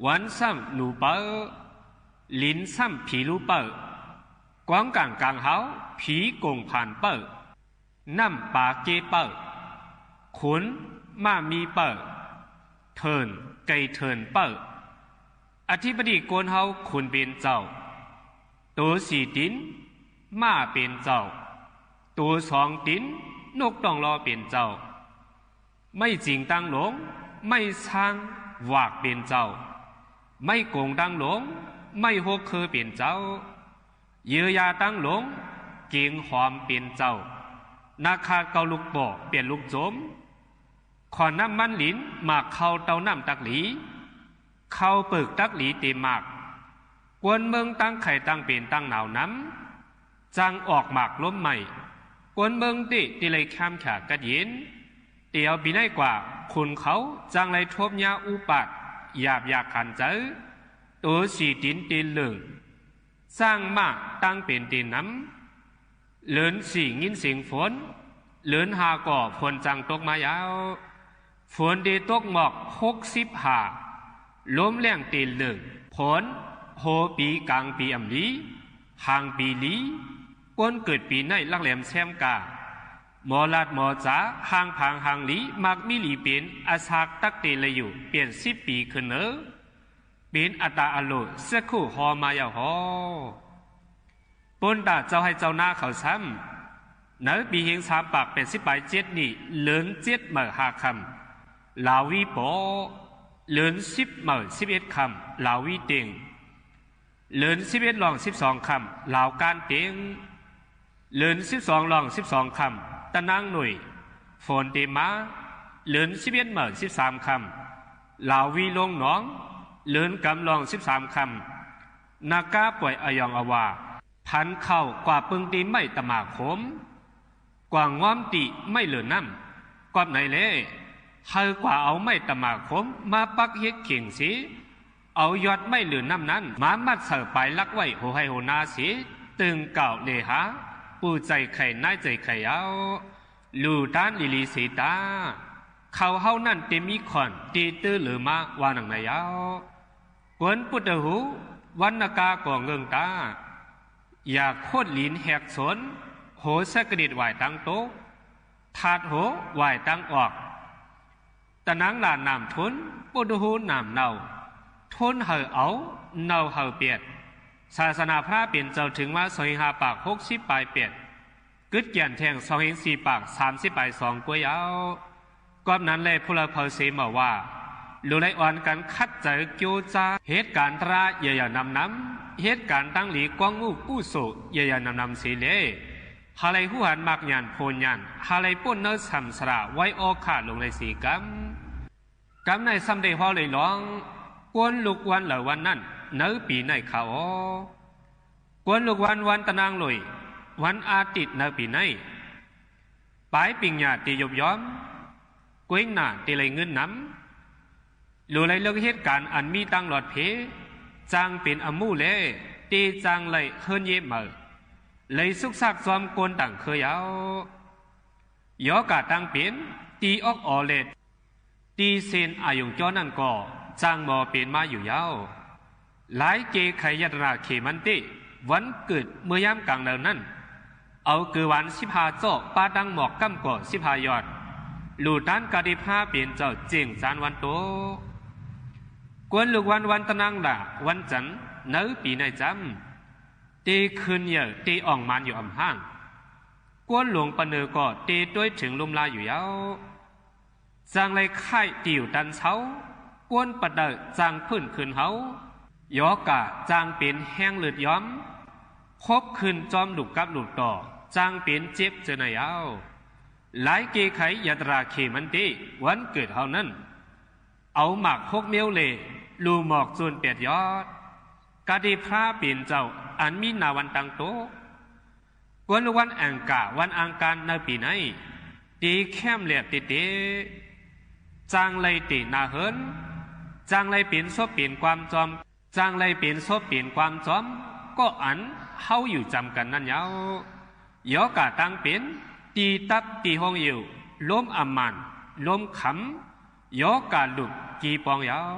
วันซ้ำหนูเปิดลิ้นซ้ำผีลูเปิดกวางกลางเฮาผีกงผ่านเปิดน้ำปาเกเปิดขุนมามีเปิดเทินไก่เทินเปิดอธิบดีโกนเฮาขุนเป็นเจ้าตัวสี่ตินมาเป็นเจ้าตัว2ตินนกต้องรอเป็นเจ้าไม่จริงตั้งหลงไม่สร้างวากเป็นเจ้าไม่โกงตั้งหลงไม่หกคือเป็นเจ้าเยือยาตั้งหลงเกียงหอมเป็นเจ้านาคาเกาลูกบ่อเปลี่ยนลูกโจมขอน้ำมันหลินหมากเข้าเตาน้ำตักหลีเข้าเปิกตักหลีเต็มหมากกวนเมืองตั้งไข่ตั้งเป็นตั้งหนาวน้ำจังออกหมากล้มใหม่กวนเมืองติเลยข้ามขากระเย็นเตียวปีได้กว่าคุณเขาจังเลยทบยาอุปัดหยาบอยากขันเจอตัวสีตินตีนเหลืองสร้างมากตั้งเป็นตีนน้ำเลินสี่งินเสียงฝนเลินหาก่อฝนจังตกมายาวฝนดีตกหมอก60 ล้มแรงตีนเหลืองผลโหปีกลางปีอำลีห่างปีลีก้นเกิดปีในลักแหลมแซมกาหมอลาดหมอจ๋าห่างผางห่างลีมักมิลีเป็นอาสากตักเตเลยอยู่เปลี่ยน10 ปีขึ้นเนอเป็นอัตาอโลสักคู่หอมายาวหอปนตาเจ้าให้เจ้าหน้าเขาซ้ำเนอปีเฮง3ปาก80 ไป7นี่เลิน7เหม่อ5 คำลาวีปอเลิน10เหม่อ11 คำลาวีเต็งเลิน11ลอง12 คำลาวการเต็งเลิน12ลอง12 คำตะนางหน่วยฝนเตมาเลิน11เหม่อ13 คำลาววีลงหนองเลินกำลอง13 คำนากาป่วยอายองอวาพันเข้ากว่าปึงตีไม่ตะหมากขมกว่างง้อมติไม่เหลือน้ำกว่าไหนเล่เฮากว่าเอาไม่ตะหมากขมมาปักเฮ็ดเข่งสีเอายอดไม่เหลือน้ำนั้นมามัดเสือไปลักไว้โหให้โหนาสีตึงเก่าเลหาปูใจไข่น่ายใจไข่เอาลูด้านลิลีสีตาเขาเฮานั่นเต็มมีขอนตีตื้อหรือมาวานังนายาวกวนปุตตะหูวันนากาก่อเงิงตาอยากโคตรลินแหกสนโหสกดิดไหวตั้งโต๊ะถาดโหไหวตั้งออกตะนังลานนามทุนปุตตะหูนามเนาทุนเหอเอาเนาเหอเปียดศาสนาพระเปลี่ยนเจ้าถึงว่า25 ปาก60 ปลายเปียดกึดเกียนแทง4 ปาก30 ปลาย2 กวยาวกอบนั้นเลยพลเพอเสมาว่าลูไลอ่อนกันคัดเจอโจจาเหตุการณ์ตราเยียนำเหตุการณ์ตั้งหลีกวางงูกู้โซเยียนำสีเลฮาไลหูหันมากยันโพนยันฮาไลป้นเนอสัมสระไว้ออกขาดลงในสีกำในซัมเดฮอเลยร้องกวนลูกวันเหล่าวันนั้นเนื้อปีในเขากวนลูกวันตะนางลอยวันอาทิตย์เนื้อปีในปลายปิงหยาตียบย้อมกวยหน้าตีเลยเงินน้ำลูไลเลือกเหตุการณ์อันมีตั้งหลอดเพจางเป็นอมูเล่ตีจางเลยเฮิรนเย่เหมอ เลยสุกซักซอมกวนต่างเคยเอายอกาตั้งเป็นตีออกออเลดตีเซนอายุจ้อนั่นก็จางหมอเป็นมาอยู่ยาวหลายเกไขยัตราเขมันติวันเกิดเมื่อยามกลางเดือนนั้นเอาเกือวัน15จ่อปาดังหมอกกั้มก่อ15ยอดหลู่ด้านกาดิพาเปลี่ยนเจ้าเจียงจานวันโตกวนลูกวันตะนังด่าวันจันเนื้อปีในจำตีคืนเยอะตีอ่องมันอยู่อ่ำห้างกวนหลวงปะเนือก็ตีด้วยถึงลมลายอยู่ยาวจางเลยค่ายติวดันเช้ากวนปะเดอจางพื้นคืนเฮายอกะจางเป็นแห้งเลือดย้อมคบคืนจอมหลุกกับหลุกต่อจางเป็นเจ็บเจนายาวหลายเกไขยาตราเขมันติวันเกิดเฮานั้นเอาหมากพกเมียวเลลูหมอกจนเปียดยอดกาดีพระเปลี่ยนเจ้าอันมีนาวันตังโตกวนวันอังกาวันอังการในปีไหนตีแคมเหลียบติเตจางเลยตินาเฮินจางเลยเปลี่ยนซบเปลี่ยนความจอมจางเลยเปลี่ยนซบเปลี่ยนความจอมก็อันเฮาอยู่จำกันนั่นยาวยอกาตังเป็นตีตับตีห้องอยู่ล้มอัมมันล้มขำยอกาลุกกีปองยาว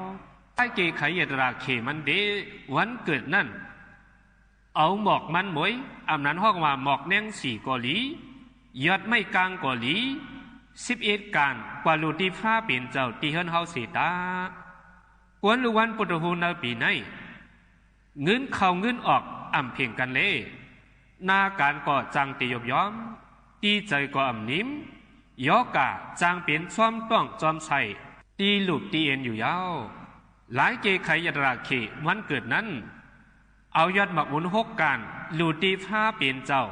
ไอเกไขยตราเขมันเดวันเกิดนั่นเอาหมอกมันมวยอำนั้นห้องว่าหมอกแนง4กอหลียอดไม่กลางกอหลี11การกว่าลูตีฟ้าเป็นเจ้าตีเฮิรนเฮาเสตากวนลูวันปุตหูนาปีไหนเงินเข้าเงินออกอ่ำเพียงกันเลยหน้าการก่อจังตียบย้อมตีใจก่ออ่ำนิ้มยอกาจางเป็นซ้อมต้องจอมใส่ตีลูกตีเอ็นอยู่ยาวหลายเกไขยตราเขวันเกิดนั้นเอายอดหมักหมุน6การลูตีฟ้าเป็นเจ้า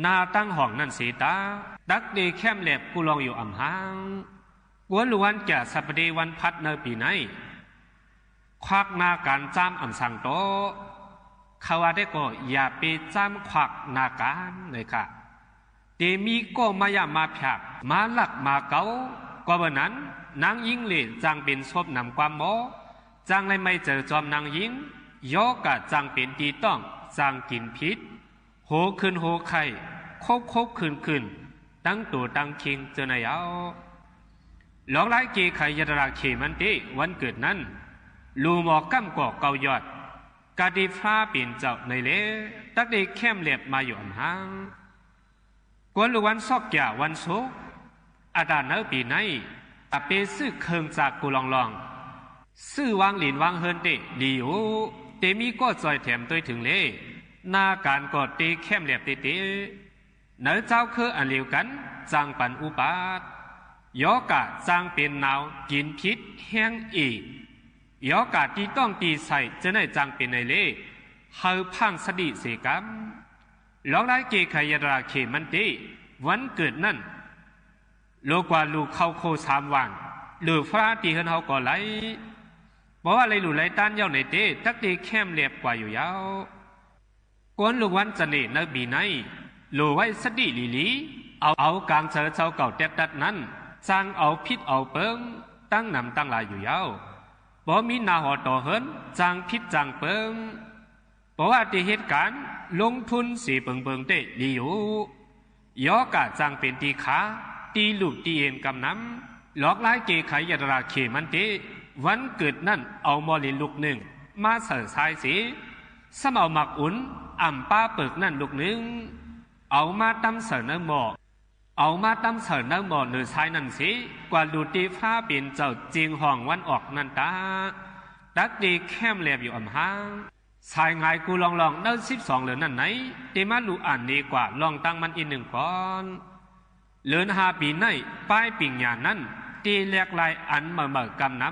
นาตั้งห้องนั่นเสตาดักเดแคมแหลบกูลองอยู่อ่ำห้างกวนลวันแก่สัปเดวันพัดในปีไหนควักนาการจ้ามอ่ำสังโตเขาว่าได้ก็อย่าไปจ้ามควักนาการเลยค่ะเดมีก็มายามาผากมาหลักมาเกาก็วันนั้นนางยิงเลยจางเป็นศพนำความหมอจางเลยไม่เจอจอมนางยิงยอกะจางเป็นตีต้องจางกินพิษโหขึ้นโหไข่คบขึ้นตั้งตัวตั้งคิงเจอนายเอาหลอกหลายเกไขยตราเขมันติวันเกิดนั้นลูหมอกกั้มก่อเกายอดกาดีฟ้าเปลี่ยนเจ้าในเละตักได้แคมเหลียบมาอยู่อ่ำห้างกวนลูวันซอกแก่วันโซอาดานเนอปีไหนตะเปซื้อเคิงจากกูลองซื้อวางหลินวางเฮินเตดีโอเตมีก็จอยแถมตัวถึงเล่หน้าการกอดเตแคมเหลียบเตเนอเจ้าคืออันเลียวกันจางปันอุปาทยอกะจางเป็นหนาวกินพิษแห้งอียอกาที่ต้องตีใส่จะได้จังเป็นในเล่เฮาพังสดิเสกัมหลอกได้เกไขยตราเขมันติวันเกิดนั่นโลกว่าลูกเข้าโค3วันหรือฟ้าตีเฮิรนเฮาก่อไหลบอกว่าอะไรหลุไหลต้านเย้าในเตตักตีแคมเรียบกว่าอยู่ยาวกวนลูกวันจะเนนบีไหนหลูไว้สดิลีเอากลางเจอเจ้าเก่าแตกดัดนั้นสร้างเอาพิษเอาเปิงตั้งนำตั้งลายอยู่ยาวบ่มีนาหอต่อเฮินจางพิษจางเปิงบอกว่าที่เหตุการณ์ลงทุนสีเปิงเตะดีอยู่ยอกะจางเป็นตีขาตีลูกตีเอ็นกำน้ำหลอกหลายเกไขยตราเขมันเตวันเกิดนั่นเอามอลินลูกหนึ่งมาเสิร์ฟชายสีสมเอาหมักอุ่นอ่ำป้าเปิกนั่นลูกหนึ่งเอามาตำเสิร์ฟเนื้อหมอเอามาตำเสิร์ฟเนื้อหมอหรือชายนั่นสิกว่าลูตีฟ้าเป็นเจ้าจริงห้องวันออกนั่นตาดักดีแคมแลบอยู่อ่ำห้างชายไงกูลองเนื้อ12เหลือนั่นไหนเตมาลูอ่านดีกว่าลองตั้งมันอีก1ก่อนเหลือ5ปีในป้ายปิ่งหยานั้นตีแหลกลายอันเมื่อกำน้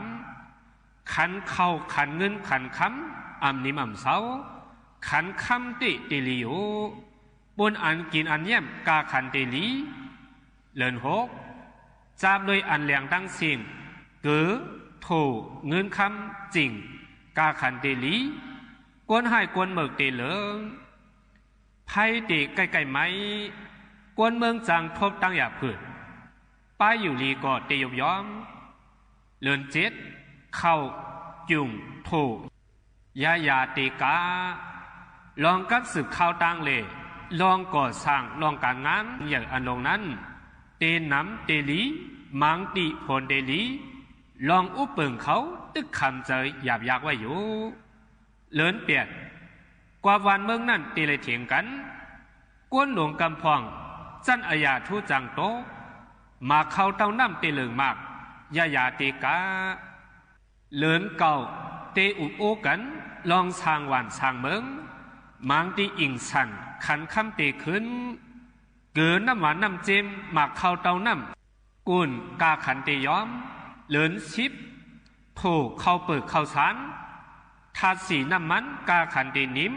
ำขันเข้าขันเงินขันคำอ่ำนิมอ่ำเสาขันคำติลิโอบนอันกินอันเยี่ยมกาขันติลีเลิน6จับโดยอันแหลงตั้งสิ่งเกือโถเงินคำจริงกาขันติลีกวนให้กวนเมือกติเหลิงไพ่ติใกล้ๆไหมกวนเมืองจังทบตั้งอย่าผืดป้ายอยู่ลีก็ติยบย้อมเลิน7เข้าจุ่งโถยายาติกาลองกับสืบข้าวตั้งเลย ลองก่อสร้างลองการงานอย่างอันลงนั้นเตน้ำเตลีมังติผลเตลีลองอุปเปิงเขาตึกคำเจยหยาบยากไว้อยู่เลินเปียดกว่าวันเมืองนั้นตีเลยเถียงกันกวนหลวงกำพองจันอายาทูจังโตมาเข้าเต้าน้ำตีเหลืองมากยายาตีกาเลินเก่าเตอุโอกันลองสร้างวันสร้างเมืองมังตีอิงสันขันคำตีขึ้นเกินน้ำหวานน้ำเจมมาเข้าเต้าน้ำกุนกาขันตีย้อมเลินชิบโผเข้าเปิดเข้าสารทาสีน้ำมันกาขันตีนิ่ม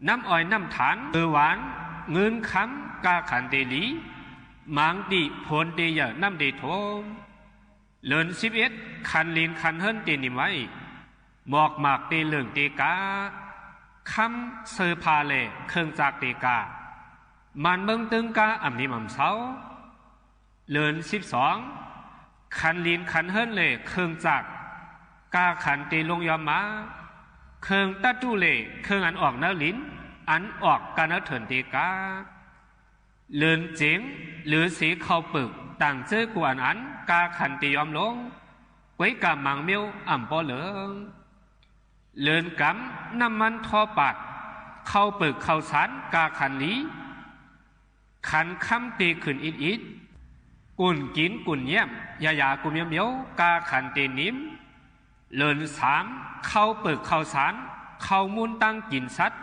น้ำอ้อยน้ำฐานหวานเงินคำกาขันตีลีมังตีผลตีเยอะน้ำตีโทเลิน11ขันลินขันเฮิรนตีนิมไว้หมอกหมากตีเหลืองตีกาคำเสือพาเลเครื่องจากตีกามันเบิ่งตึงกาอ่ำนิมำเสาเลิน12ขันลินขันเฮิรนเลเครื่องจากกาขันตีลงยอมมาเครื่องตัดตู้เลเครื่องอันออกเนื้อลิ้นอันออกกาเนื้อเถินตีกาเลินเจ๋งหรือสีเข้าปึกต่างเจอกวนอันกาขันตียอมลงไว้กามังเมียวอ่ำปอเหลืองเลินกำน้ำมันทอปาดเข้าปึกเข้าสารกาขันลีขันคำตีขึ้นอิดกุ่นกินกุ่นเยี่ยมยากุมเมียวกาขันตีนิ่มเลิน3เข้าปึกเข้าสารเข้ามุนตั้งกินสัตว์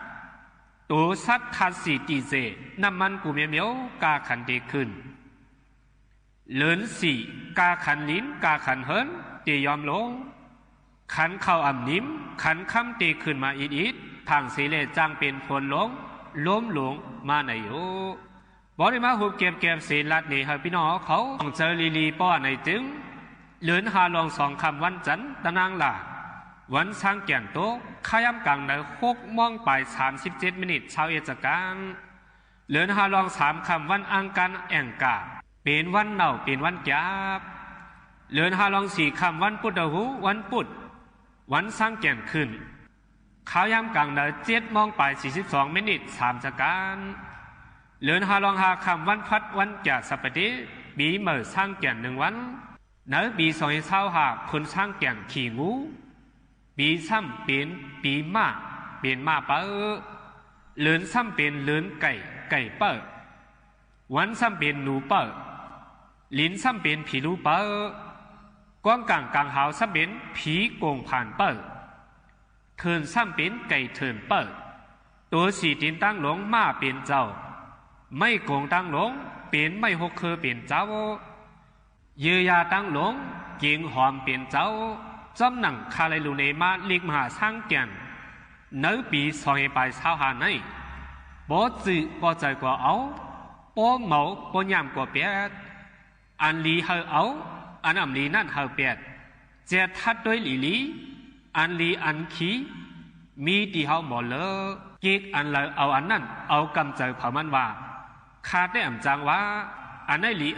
ตัวสัตว์ทัดสีตีเจน้ำมันกุมเมียวกาขันตีขึ้นเลิน4กาขันลิ้นกาขันเฮิรนตียอมลงขันเข้าอ่ำนิ่มขันคำตีขึ้นมาอิดทางสีเลจังเป็นผลลงล้มหลงมาในโยบริมาหุบเก็บเศษลัดนี่ให้พี่น้องเขาต้องเจอลีป้อในจึงเลินหาลอง2คำวันจันตะนางหลาวันสร้างแก่นโตขย้ำกลางใน6 โมงไป37 มินิชาวเอจการเลินหาลอง3คำวันอังการแองกาเป็นวันเน่าเป็นวันแกบเลินหาลอง4คำวันพุทธหูวันพุธวันสร้างแก่นขึ้นขย้ำกลางใน7 โมงไป42 มินิ3จัการเลินหาลอง5คำวันพัดวันแก่สัปดาห์ปีเมื่อสร้างแก่น1วันเนื้อปี2025คนสร้างแก่นขี่งูปีซ้ำเป็นปีม้าเป็นม้าเปิ้เลินซ้ำเป็นเลินไก่เปิ้วันซ้ำเป็นหนูเปิ้ลิ้นซ้ำเป็นผีลูเปิ้กว้างกลางหาวซ้ำเป็นผีโกงผ่านเปิ้เทินซ้ำเป็นไก่เทินเปิ้ตัวสีดินตั้งหลงม้าเป็นเจ้าไม่โกงตั้งหลงเป็นไม่หกคือเป็นเจ้าเยียยาตั้งหลงเกียงหอมเป็นเจ้าจำหนังคาเลลูเนมาลิกมหาสร้างแก่นเนื้อปี2ไปชาวหาในบ่จื้อบ่ใจกว่าเอาบ่เหมาบ่ยามกว่าเปียดอันลีเฮาเอาอันอำลีนั่นเฮาเปียดเจทัดด้วยลีอันลีอันขีมีที่เฮาบ่เลอเกิกอันเลยเอาอันนั้นเอากำใจเผามันว่าคาได้อำจังว่าอันไหนลี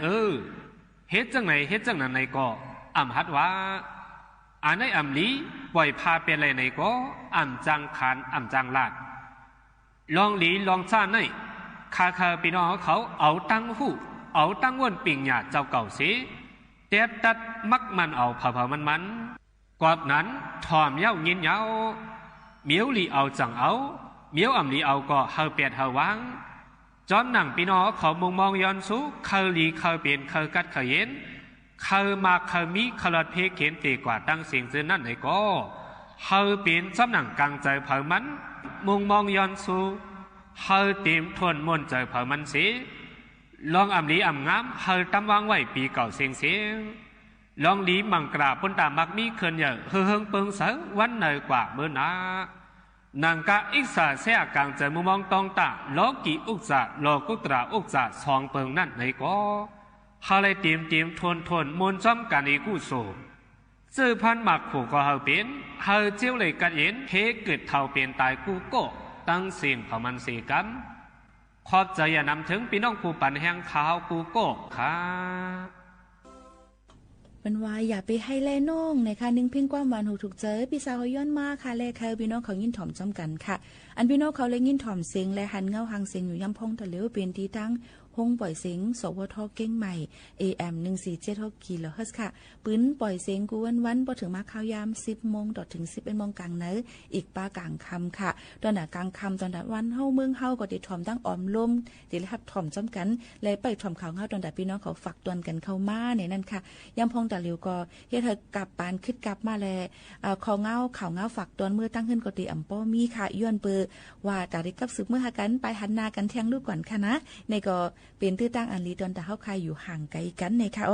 เฮ็ดจังไหนเฮ็ดจังนั้นในก็อ่ำฮัดว่าอันไหนอ่ำลีปล่อยพาเป็นอะไรในก็อ่ำจังขานอ่ำจังลาดลองลีลองซ่าในคาพี่น้องเขาเอาตั้งหูเอาตั้งวนปิ่งหยาเจ้าเก่าสิเตียตัดมักมันเอาเผามันกว่านั้นถอมเย้ายินเย้าเมียวลีเอาจังเอาเมียวอ่ำลีเอาก็เฮาเปียดเฮาวางจอมหนังพี่น้องเขามองย้อนสู้เขาลีเขาเปลี่ยนเขากัดเขาเย็นเขามาเขามีเขาลดเพเขียนตีกว่าตั้งเสียงซื้อนั่นไหนก็เขาเปลี่ยนจอมหนังกลางใจเผามันมองย้อนสู้เขาเต็มทวนมนใจเผามันสิลองอ่ำลีอ่ำงามเขาตั้งวางไว้ปีเก่าเสียงลองลีมังกราปนตามักมีเขินเยอะเฮิงเปิงเสือวันเหนื่อยกว่าเมื่อนานางกะอิสาเสียกลางใจมุมองตองตาโลกีอุกษาโลกุตราอุกษาสองเปิงนั่นไหนก็ฮาเลยเตรียมทนมนจอมกันอีกู้โซซื้อพันหมักผูกก็เฮาเป็นเฮาเจียวเลยกันเย็นเฮเกิดเท่าเป็นตายกู้โก้ตั้งเสียงเผามันสีกำขอบใจอย่านำถึงพี่น้องผู้ปั่นแห่งขาวกู้โก้ค่ะ มันว่าอย่าไปให้แลน้องนะคะนึงเพ่งความหวานหูถูกเจอพี่สาวเขาย้อนมาค่ะแลเขาพี่น้องเขายินถ่อมจ้อมกันค่ะอันพี่น้องเขาเลยยินถ่อมเสียงและหันเงาหางเสียงอยู่ย่ำพงตะเหลวเป็นที่ตั้งห้องปล่อยเสียงสวทเก้งใหม่ AM 1476 กิโลเฮิรตซ์ค่ะปืนปล่อยเสียงกูวันพอถึงมาข่าวยาม10 โมงถึง 11 โมงกลางเนออีกป้ากลางคำค่ะตอนหน้ากลางคำตอนนั้นวันเฮาเมืองเฮาก็ได้ถ่อมตั้งออมลมได้รับถ่อมจ้อมกันและไปถ่อมข่าวเฮาตอนนั้นพี่น้องเขาฝักตวนกันเข้ามาในนั้นค่ะย่ำพงตะเหลวก็เฮ็ดให้กลับปานคิดกลับมาแลข่าวเงาฝักตวนมือตั้งขึ้นก็ติอำป้อมีค่ะย้อนเปอว่าตาได้กับสืบเมื่อหากันไปหันหน้ากันแทงลูกก่อนค่ะนะในก็เป็นตื้อตั้งอันลีตอนแต่เฮาใครอยู่ห่างไกลกันในค่ะ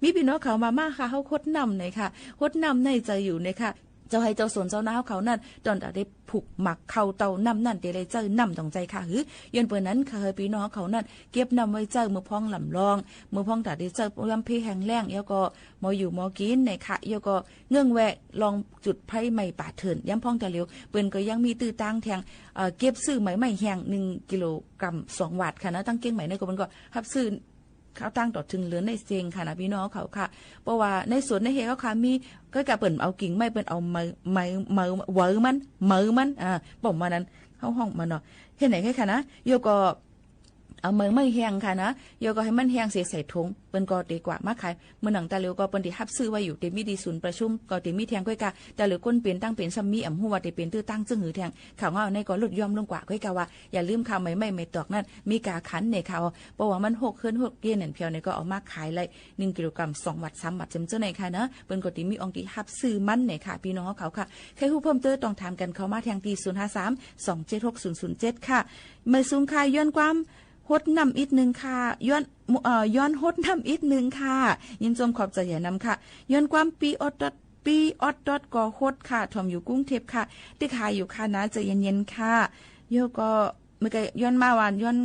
มีพี่น้องเขามาค่ะเฮาคดนำในค่ะคดนำในใจอยู่ในค่ะเจ้าให้เจ้าสนเจ้านาเขานั่นตอนได้ผูกหมักเข้าเตานำนั่นเดเลยเจอนำตรงใจค่ะย้อนเปิ้นนั้นเคยพี่น้องเขานั่นเก็บนำไว้เจอมือพองลำลองมือพองตาได้เจอยำเพแห้งแล้งแล้วก็มออยู่มอกินในค่ะแล้วก็เงื่องแวะลองจุดไผใหม่ป่าเถินยำพองตะเหลียวเปิ้นก็ยังมีตื้อตั้งแทงเก็บซื้อใหม่แห้ง1 กิโลกรัม2 วัตต์ค่ะนะตั้งเก้งใหม่ในก็มันก็รับซื้อเขาตั้งต่อถึงเหลือในเซงค่ะนะพี่น้องเขาค่ะเพราะว่าในสวนในเฮเขาค่ะมีก็กะเปิ่นเอากิ่งไม้เปิ่นเอาไม้เวอร์มันป่อมมานั้นเข้าห้องมาเนาะเห็นไหนแค่ค่ะนะโยก็เอามือไม่แห้งค่ะนะโยก็ให้มันแห้งเสียใส่ถุงเปิ้นก็ดีกว่ามาขายเมื่อหนังตาเหลียวก็เปิ้นที่รับซื้อไว้อยู่เต็มมีดีศูนย์ประชุมก็เต็มมีแทงก้อยกะแต่เหลือก้นเป็นตั้งเป็นซัมมี่อ่ำหัวได้เป็นตื้อตั้งจึงหือแทงข่าวเงาในก็ลดย่อมลงกว่าก้อยกะว่าอย่าลืมข่าวไม่ตอกนั่นมีกาขันในข่าวเพราะว่ามัน6ขึ้น6เกียร์นั่นเพียวในก็เอามาขายเลย1 กิโลกรัม2 วัตต์3 วัตต์เจ้าในค่ะนะเปิ้นก็ติมีองค์ที่รับซื้อมันในค่ะพี่น้องเขาค่ะใครฮู้เพิ่มเติมต้องถามกันเข้ามาทางที่053 276 007ค่ะไม่สูงค่ะย้อนความฮดนำอีกหนึ่งค่ะย้อนฮดนำอีกหนึ่งค่ะยินชมขอบใจอย่านำค่ะย้อนความปีออดก็ฮดค่ะทอมอยู่กรุงเทพค่ะที่ขายอยู่ค่ะนะใจเย็นๆค่ะโยก็เมื่อกี้ย้อนมาวันย้อน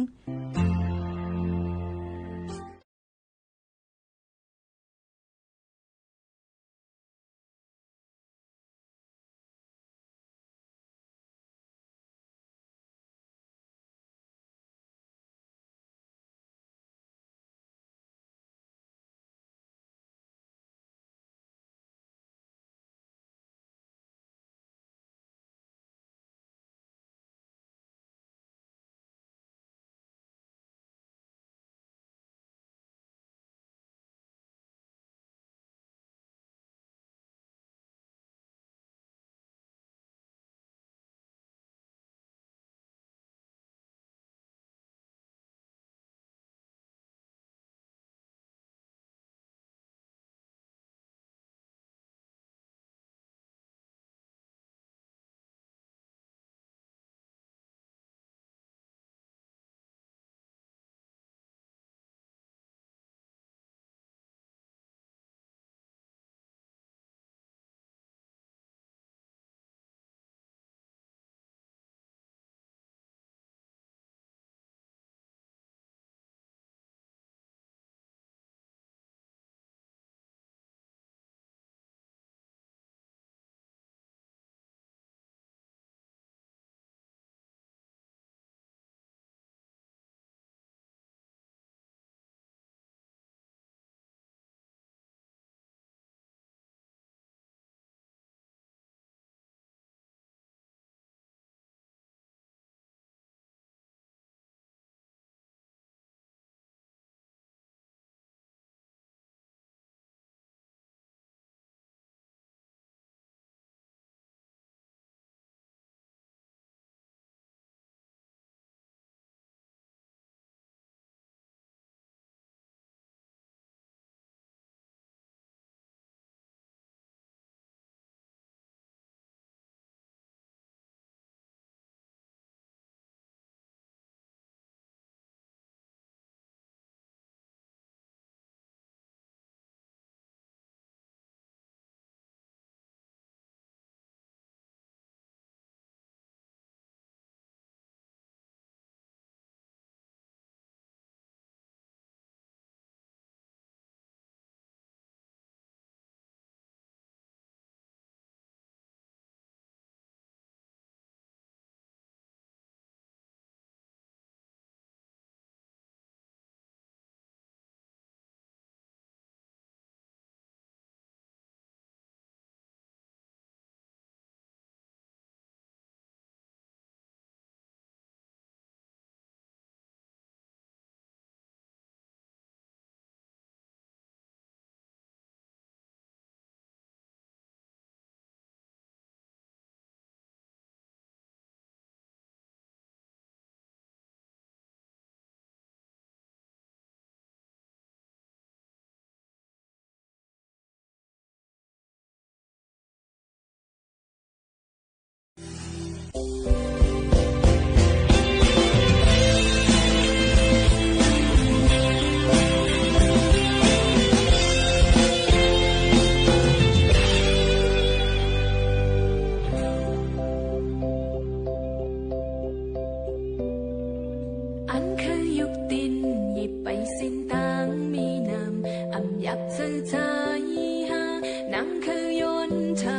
นั่งคือยนทำ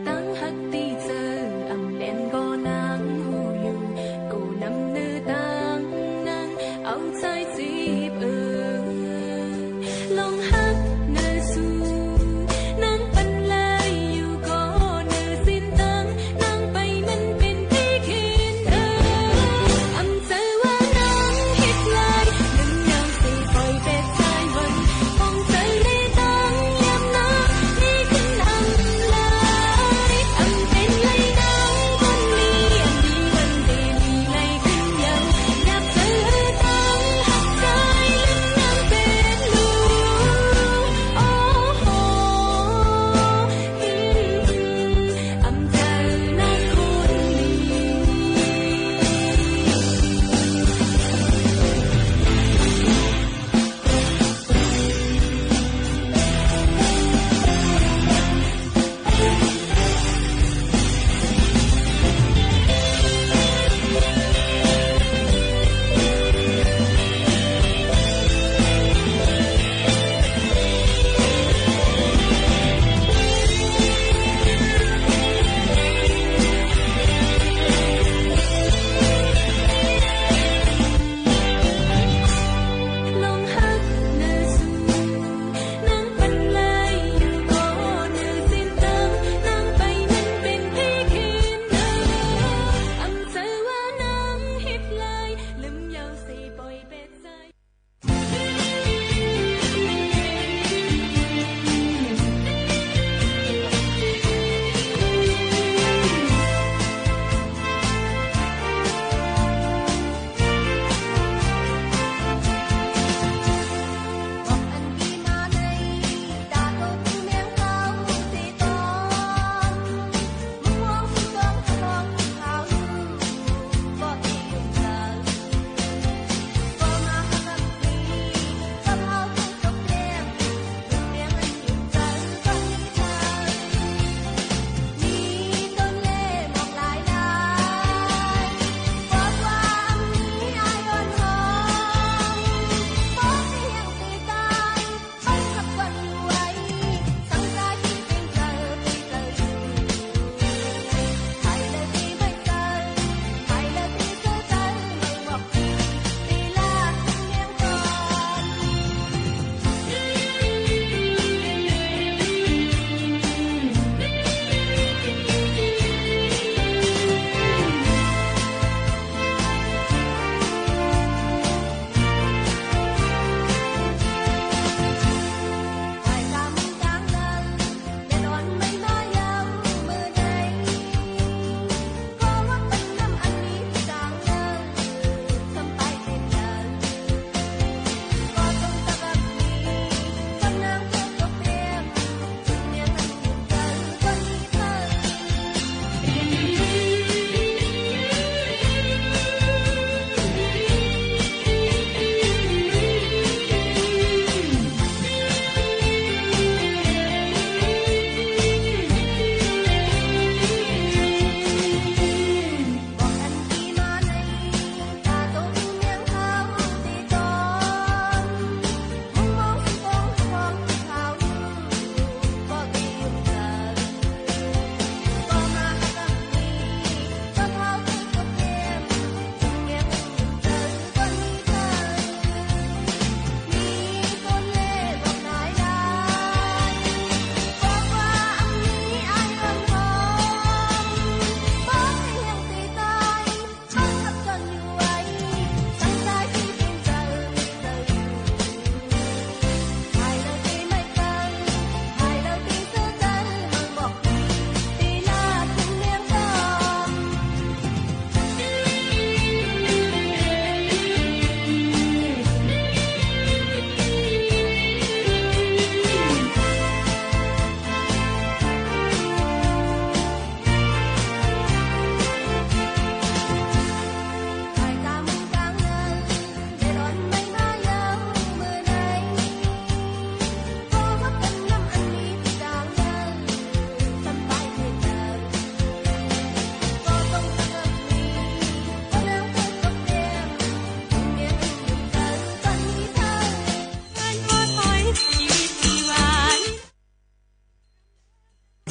ตั้งหักตีเจออำเล่นก็นั่งหูอยู่กูนำเนื้อตั้งนั่งเอาใจจีบลองหักเนื้อสูนั่งปันเลยอยู่ก็เนื้อสิ้นตั้งนั่งไปมันเป็นที่คิดอำเจอว่าน้องฮิตเลยหนึ่งยามสี่ปล่อยเป็ดใจวันคงใจได้ตั้งยามน้ำนี่ขึ้นอำเลยอำเป็นเลยน้องคนนี้อันดีวันเดมีเลยขึ้นยังอยากเจอตั้งหักใจลืมน้ำเป็นลูก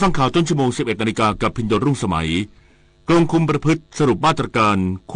ฟังข่าวต้นชั่วโมง 11 นาฬิกากับพิญญรุ่งสมัยกรมคุมประพฤติสรุปมาตรการควบ